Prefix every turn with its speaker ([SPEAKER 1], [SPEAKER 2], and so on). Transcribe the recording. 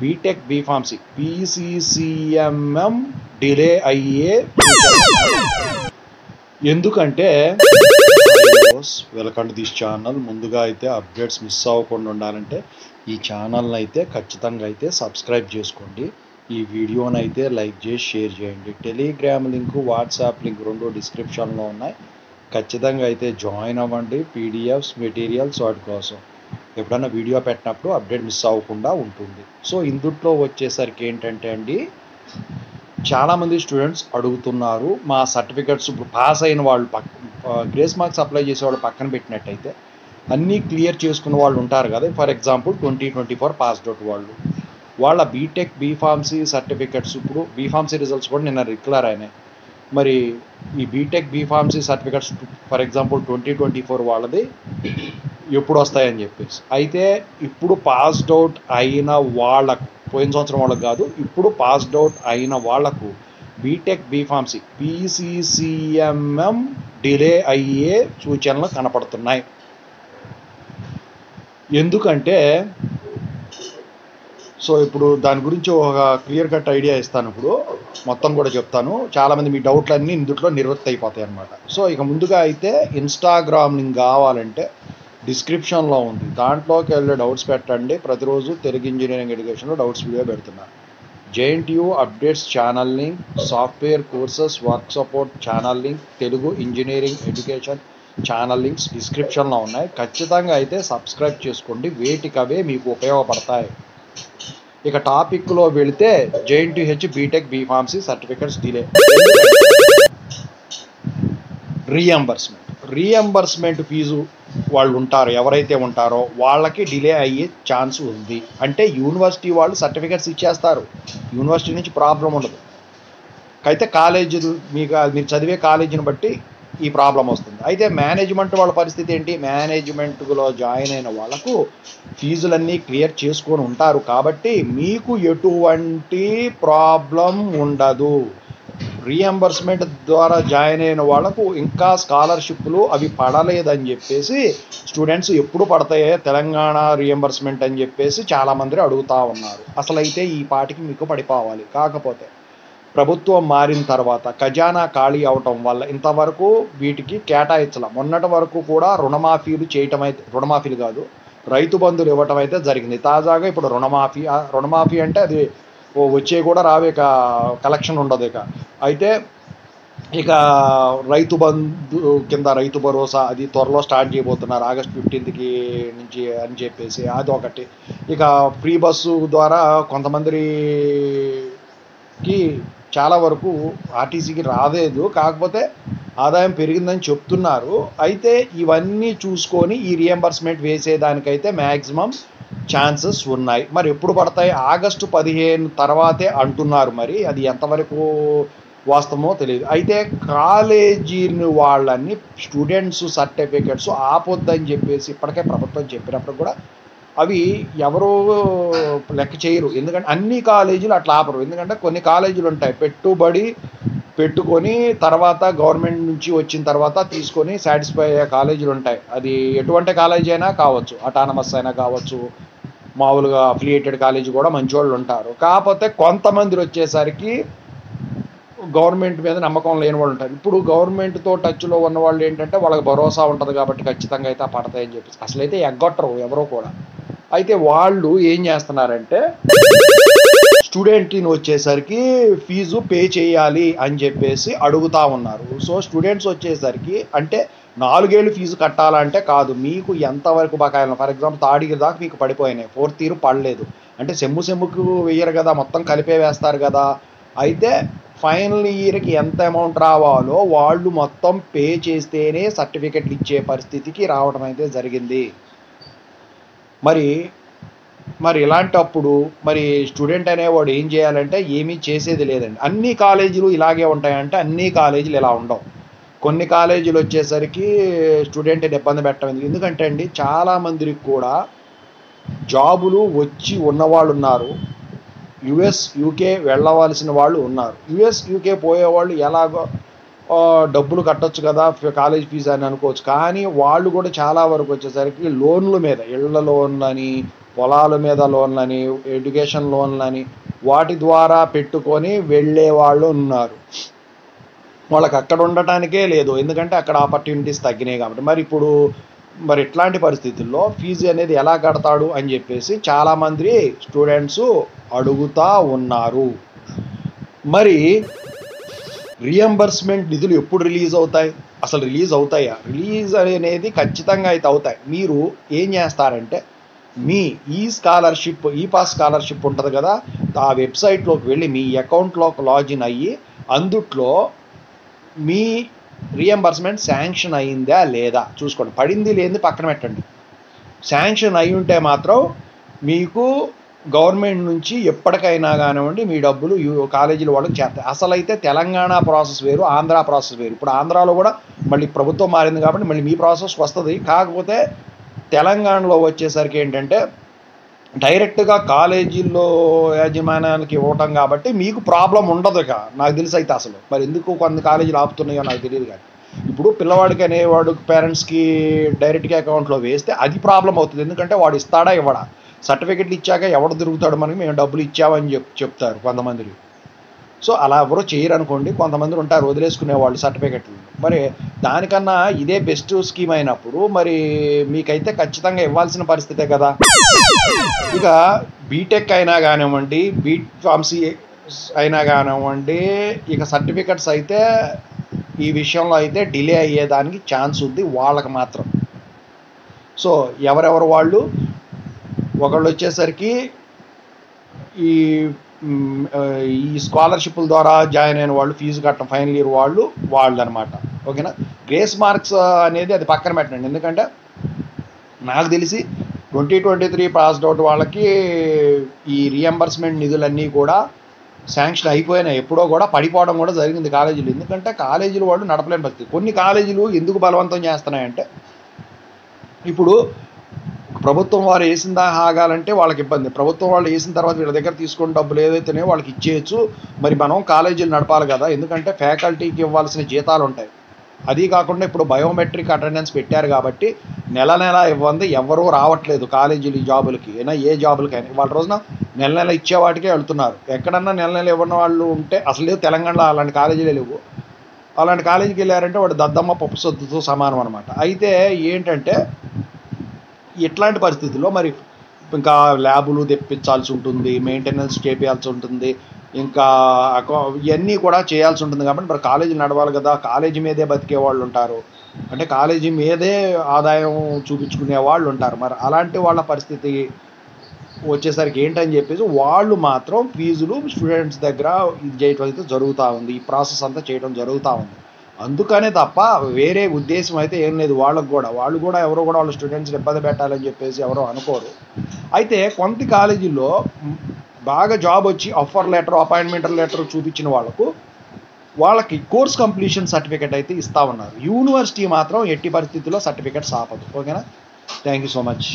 [SPEAKER 1] BTech B Pharmacy PCCMM delay అయ్యే ఎందుకంటే welcome to this channel. ముందుగా అయితే అప్డేట్స్ మిస్ అవ్వకుండా ఉండాలంటే ఈ ఛానల్ని అయితే ఖచ్చితంగా అయితే సబ్స్క్రైబ్ చేసుకోండి. ఈ వీడియోని అయితే లైక్ చేసి షేర్ చేయండి. టెలిగ్రామ్ లింక్, వాట్సాప్ లింక్ రెండు డిస్క్రిప్షన్లో ఉన్నాయి. ఖచ్చితంగా అయితే జాయిన్ అవ్వండి. పీడిఎఫ్స్, మెటీరియల్స్ వాటి కోసం ఎప్పుడన్నా వీడియో పెట్టినప్పుడు అప్డేట్ మిస్ అవ్వకుండా ఉంటుంది. సో ఇందుట్లో వచ్చేసరికి ఏంటంటే అండి, చాలామంది స్టూడెంట్స్ అడుగుతున్నారు మా సర్టిఫికెట్స్ ఇప్పుడు పాస్ అయిన వాళ్ళు గ్రేస్ మార్క్స్ అప్లై చేసే వాళ్ళు పక్కన పెట్టినట్టయితే అన్నీ క్లియర్ చేసుకున్న వాళ్ళు ఉంటారు కదా. ఫర్ ఎగ్జాంపుల్ 2024 పాస్డ్ అవుట్ వాళ్ళ బీటెక్ బీఫార్మసీ సర్టిఫికెట్స్, ఇప్పుడు బీఫార్మసీ రిజల్ట్స్ కూడా నిన్న డిక్లేర్ అయినాయి. మరి ఈ BTech BPharmacy certificates for example 2024 వాళ్ళది ఎప్పుడు వస్తాయని చెప్పేసి, అయితే ఇప్పుడు పాస్డ్ అవుట్ అయిన వాళ్ళకు, పోయిన సంవత్సరం వాళ్ళకు కాదు, ఇప్పుడు పాస్డ్ అవుట్ అయిన వాళ్లకు బీటెక్ బీఫార్మసీ పీసీసీఎంఎం డిలే అయ్యే సూచనలు కనపడుతున్నాయి. ఎందుకంటే సో ఇప్పుడు దాని గురించి ఒక క్లియర్ కట్ ఐడియా ఇస్తాను. ఇప్పుడు మొత్తం కూడా చెప్తాను. చాలామంది మీ డౌట్లన్నీ ఇందులో నివృత్తి అయిపోతాయి అన్నమాట. సో ఇక ముందుగా అయితే ఇన్స్టాగ్రామ్ లింక్ కావాలంటే డిస్క్రిప్షన్లో ఉంది, దాంట్లోకి వెళ్ళి డౌట్స్ పెట్టండి. ప్రతిరోజు తెలుగు ఇంజనీరింగ్ ఎడ్యుకేషన్లో డౌట్స్ వీడియో పెడుతున్నాను. JNTU updates channel link, software courses work support channel link, Telugu engineering education channel links డిస్క్రిప్షన్లో ఉన్నాయి. ఖచ్చితంగా అయితే సబ్స్క్రైబ్ చేసుకోండి, వేటికవే మీకు ఉపయోగపడతాయి. ఇక టాపిక్లో వెళితే JNTH BTech BPharmacy certificates delay, reimbursement fee వాళ్ళు ఉంటారు, ఎవరైతే ఉంటారో వాళ్ళకి డిలే అయ్యే ఛాన్స్ ఉంది. అంటే యూనివర్సిటీ వాళ్ళు సర్టిఫికెట్స్ ఇచ్చేస్తారు, యూనివర్సిటీ నుంచి ప్రాబ్లం ఉండదు. అయితే కాలేజీ మీరు చదివే కాలేజీని బట్టి ఈ ప్రాబ్లం వస్తుంది. అయితే మేనేజ్మెంట్ వాళ్ళ పరిస్థితి ఏంటి? మేనేజ్మెంట్లో జాయిన్ అయిన వాళ్ళకు ఫీజులన్నీ క్లియర్ చేసుకొని ఉంటారు కాబట్టి మీకు ఎటువంటి ప్రాబ్లం ఉండదు. రీఎంబర్స్మెంట్ ద్వారా జాయిన్ అయిన వాళ్ళకు ఇంకా స్కాలర్షిప్లు అవి పడలేదని చెప్పేసి స్టూడెంట్స్ ఎప్పుడు పడతాయో తెలంగాణ రీఎంబర్స్మెంట్ అని చెప్పేసి చాలామంది అడుగుతూ ఉన్నారు. అసలు అయితే ఈ పాటికి మీకు పడిపోవాలి. కాకపోతే ప్రభుత్వం మారిన తర్వాత ఖజానా ఖాళీ అవటం వల్ల ఇంతవరకు వీటికి కేటాయించాల. మొన్నటి వరకు కూడా రుణమాఫీలు చేయటం అయితే, రుణమాఫీలు కాదు, రైతు బంధులు ఇవ్వటం అయితే జరిగింది. తాజాగా ఇప్పుడు రుణమాఫీ అంటే అది వచ్చే కూడా రావే, కలెక్షన్ ఉండదు ఇక. అయితే ఇక రైతు బంధు కింద రైతు భరోసా అది త్వరలో స్టార్ట్ చేయబోతున్నారు, August 15th నుంచి అని చెప్పేసి అది ఒకటి. ఇక ఫ్రీ బస్సు ద్వారా కొంతమందికి చాలా వరకు ఆర్టీసీకి రాలేదు, కాకపోతే ఆదాయం పెరిగిందని చెప్తున్నారు. అయితే ఇవన్నీ చూసుకొని ఈ రీఎంబర్స్మెంట్ వేసేదానికైతే మ్యాక్సిమం ఛాన్సెస్ ఉన్నాయి. మరి ఎప్పుడు పడతాయి? August 15 తర్వాతే అంటున్నారు. మరి అది ఎంతవరకు వాస్తవమో తెలియదు. అయితే కాలేజీని వాళ్ళని స్టూడెంట్స్ సర్టిఫికెట్స్ ఆపొద్దని చెప్పేసి ఇప్పటికే ప్రభుత్వం చెప్పినప్పుడు కూడా అవి ఎవరో లెక్క చేయరు. ఎందుకంటే అన్ని కాలేజీలు అట్లా ఆపరు. ఎందుకంటే కొన్ని కాలేజీలు ఉంటాయి పెట్టుబడి పెట్టుకొని తర్వాత గవర్నమెంట్ నుంచి వచ్చిన తర్వాత తీసుకొని సాటిస్ఫై అయ్యే కాలేజీలు ఉంటాయి. అది ఎటువంటి కాలేజీ అయినా కావచ్చు, అటానమస్ అయినా కావచ్చు, మామూలుగా అఫిలియేటెడ్ కాలేజీ కూడా మంచివాళ్ళు ఉంటారు. కాకపోతే కొంతమంది వచ్చేసరికి గవర్నమెంట్ మీద నమ్మకం లేని వాళ్ళు ఉంటారు. ఇప్పుడు గవర్నమెంట్తో టచ్లో ఉన్న వాళ్ళు ఏంటంటే వాళ్ళకి భరోసా ఉంటుంది కాబట్టి ఖచ్చితంగా అయితే పడతాయని చెప్పేసి అసలైతే ఎగ్గొట్టరు ఎవరో కూడా. అయితే వాళ్ళు ఏం చేస్తున్నారంటే స్టూడెంట్ని వచ్చేసరికి ఫీజు పే చేయాలి అని చెప్పేసి అడుగుతూ ఉన్నారు. సో స్టూడెంట్స్ వచ్చేసరికి అంటే 4 ఏళ్ళు ఫీజు కట్టాలంటే కాదు, మీకు ఎంతవరకు బకాయిలు, ఫర్ ఎగ్జాంపుల్ 3rd ఇయర్ దాకా మీకు పడిపోయినాయి, 4th ఇయర్ పడలేదు అంటే సెమ్ముకు వేయరు కదా, మొత్తం కలిపే వేస్తారు కదా. అయితే ఫైనల్ ఇయర్కి ఎంత అమౌంట్ రావాలో వాళ్ళు మొత్తం పే చేస్తేనే సర్టిఫికెట్లు ఇచ్చే పరిస్థితికి రావడం అయితే జరిగింది. మరి ఇలాంటప్పుడు మరి స్టూడెంట్ అనేవాడు ఏం చేయాలంటే ఏమీ చేసేది లేదండి. అన్ని కాలేజీలు ఇలాగే ఉంటాయంటే అన్ని కాలేజీలు ఇలా ఉండవు. కొన్ని కాలేజీలు వచ్చేసరికి స్టూడెంట్ని ఇబ్బంది పెట్టడం. ఎందుకంటే అండి చాలామందికి కూడా జాబులు వచ్చి ఉన్నవాళ్ళు ఉన్నారు, యుఎస్ యూకే వెళ్ళవలసిన వాళ్ళు ఉన్నారు. యుఎస్ యూకే పోయేవాళ్ళు ఎలాగో డబ్బులు కట్టొచ్చు కదా కాలేజ్ ఫీజు అని అనుకోవచ్చు, కానీ వాళ్ళు కూడా చాలా వరకు వచ్చేసరికి లోన్ల మీద, ఇళ్ల లోన్లని, పొలాల మీద లోన్లని, ఎడ్యుకేషన్ లోన్లని వాటి ద్వారా పెట్టుకొని వెళ్ళే వాళ్ళు ఉన్నారు. వాళ్ళకి అక్కడ ఉండటానికే లేదు, ఎందుకంటే అక్కడ ఆపర్చునిటీస్ తగ్గినాయి కాబట్టి. మరి ఇట్లాంటి పరిస్థితుల్లో ఫీజు అనేది ఎలా కడతాడు అని చెప్పేసి చాలామంది స్టూడెంట్స్ అడుగుతూ ఉన్నారు. మరి రియంబర్స్మెంట్ నిధులు ఎప్పుడు రిలీజ్ అవుతాయి? అసలు రిలీజ్ అవుతాయా? రిలీజ్ అనేది ఖచ్చితంగా అయితే అవుతాయి. మీరు ఏం చేస్తారంటే మీ ఈ పాస్ స్కాలర్షిప్ ఉంటుంది కదా, ఆ వెబ్సైట్లోకి వెళ్ళి మీ అకౌంట్లోకి లాగిన్ అయ్యి అందుట్లో మీ రియంబర్స్మెంట్ శాంక్షన్ అయిందా లేదా చూసుకోండి. పడింది లేని పక్కన పెట్టండి. శాంక్షన్ అయి ఉంటే మాత్రం మీకు గవర్నమెంట్ నుంచి ఎప్పటికైనా కానివ్వండి మీ డబ్బులు కాలేజీల వాళ్ళకి చేస్తాయి. అసలైతే తెలంగాణ ప్రాసెస్ వేరు, ఆంధ్ర ప్రాసెస్ వేరు. ఇప్పుడు ఆంధ్రాలో కూడా మళ్ళీ ప్రభుత్వం మారింది కాబట్టి మళ్ళీ మీ ప్రాసెస్కి వస్తుంది. కాకపోతే తెలంగాణలో వచ్చేసరికి ఏంటంటే డైరెక్ట్గా కాలేజీల్లో యాజమాన్యానికి ఇవ్వటం కాబట్టి మీకు ప్రాబ్లం ఉండదు. నాకు తెలిసి అయితే అసలు మరి ఎందుకు కొన్ని కాలేజీలు ఆపుతున్నాయో నాకు తెలియదు. కానీ ఇప్పుడు పిల్లవాడికి అనేవాడు పేరెంట్స్కి డైరెక్ట్గా అకౌంట్లో వేస్తే అది ప్రాబ్లం అవుతుంది. ఎందుకంటే వాడు ఇస్తాడా ఇవ్వడా, సర్టిఫికెట్లు ఇచ్చాక ఎవడు తిరుగుతాడు మనకి, మేము డబ్బులు ఇచ్చామని చెప్తారు కొంతమంది. సో అలా ఎవరో చేయరు అనుకోండి, కొంతమంది ఉంటారు వదిలేసుకునే వాళ్ళు సర్టిఫికెట్లు. మరి దానికన్నా ఇదే బెస్ట్ స్కీమ్ అయినప్పుడు మరి మీకైతే ఖచ్చితంగా ఇవ్వాల్సిన పరిస్థితే కదా. ఇక బీటెక్ అయినా కానివ్వండి, ఫార్మసీ అయినా కానివ్వండి, ఇక సర్టిఫికెట్స్ అయితే ఈ విషయంలో అయితే డిలే అయ్యేదానికి ఛాన్స్ ఉంది వాళ్ళకి మాత్రం. సో ఎవరెవరు వాళ్ళు, ఒకళ్ళు వచ్చేసరికి ఈ స్కాలర్షిప్ల ద్వారా జాయిన్ అయిన వాళ్ళు, ఫీజు కట్టడం ఫైనల్ ఇయర్ వాళ్ళు అనమాట. ఓకేనా. గ్రేస్ మార్క్స్ అనేది అది పక్కన పెట్టండి, ఎందుకంటే నాకు తెలిసి 2023 పాస్డ్ అవుట్ వాళ్ళకి ఈ రియంబర్స్మెంట్ నిధులన్నీ కూడా శాంక్షన్ అయిపోయినాయి. ఎప్పుడో కూడా పడిపోవడం కూడా జరిగింది కాలేజీలు. ఎందుకంటే కాలేజీలు వాళ్ళు నడపలేని పరిస్థితి. కొన్ని కాలేజీలు ఎందుకు బలవంతం చేస్తున్నాయంటే, ఇప్పుడు ప్రభుత్వం వారు వేసిందా ఆగాలంటే వాళ్ళకి ఇబ్బంది. ప్రభుత్వం వాళ్ళు వేసిన తర్వాత వీళ్ళ దగ్గర తీసుకున్న డబ్బులు ఏదైతేనే వాళ్ళకి ఇచ్చేయచ్చు. మరి మనం కాలేజీలు నడపాలి కదా, ఎందుకంటే ఫ్యాకల్టీకి ఇవ్వాల్సిన జీతాలు ఉంటాయి. అది కాకుండా ఇప్పుడు బయోమెట్రిక్ అటెండెన్స్ పెట్టారు కాబట్టి నెల ఇవ్వండి ఎవరూ రావట్లేదు కాలేజీలు జాబులకి అయినా ఏ జాబులకైనా. వాళ్ళ రోజున నెల ఇచ్చేవాటికే వెళ్తున్నారు. ఎక్కడన్నా నెల ఇవ్వని వాళ్ళు ఉంటే అసలు తెలంగాణలో అలాంటి కాలేజీలే లేవు. అలాంటి కాలేజీకి వెళ్ళారంటే వాడు దద్దమ్మ పప్పు సొద్దుతో సమానం అనమాట. అయితే ఏంటంటే ఇట్లాంటి పరిస్థితుల్లో మరి ఇంకా ల్యాబులు తెప్పించాల్సి ఉంటుంది, మెయింటెనెన్స్ చేయాల్సి ఉంటుంది, ఇంకా ఇవన్నీ కూడా చేయాల్సి ఉంటుంది. కాబట్టి మరి కాలేజీలు నడవాలి కదా, కాలేజీ మీదే బతికే వాళ్ళు ఉంటారు, అంటే కాలేజీ మీదే ఆదాయం చూపించుకునే వాళ్ళు ఉంటారు. మరి అలాంటి వాళ్ళ పరిస్థితి వచ్చేసరికి ఏంటని చెప్పేసి వాళ్ళు మాత్రం ఫీజులు స్టూడెంట్స్ దగ్గర ఇది చేయడం అయితే జరుగుతూ ఉంది. ఈ ప్రాసెస్ అంతా చేయడం జరుగుతూ ఉంది. అందుకనే తప్ప వేరే ఉద్దేశం అయితే ఏం లేదు. వాళ్ళు కూడా ఎవరో కూడా వాళ్ళ స్టూడెంట్స్కి ఇబ్బంది పెట్టాలని చెప్పేసి ఎవరో అనుకోరు. అయితే కొంత కాలేజీల్లో బాగా జాబ్ వచ్చి ఆఫర్ లెటర్, అపాయింట్మెంట్ లెటర్ చూపించిన వాళ్ళకి కోర్స్ కంప్లీషన్ సర్టిఫికేట్ అయితే ఇస్తూ ఉన్నారు. యూనివర్సిటీ మాత్రం ఎట్టి పరిస్థితుల్లో సర్టిఫికేట్స్ ఆపదు. ఓకేనా. Thank you so much.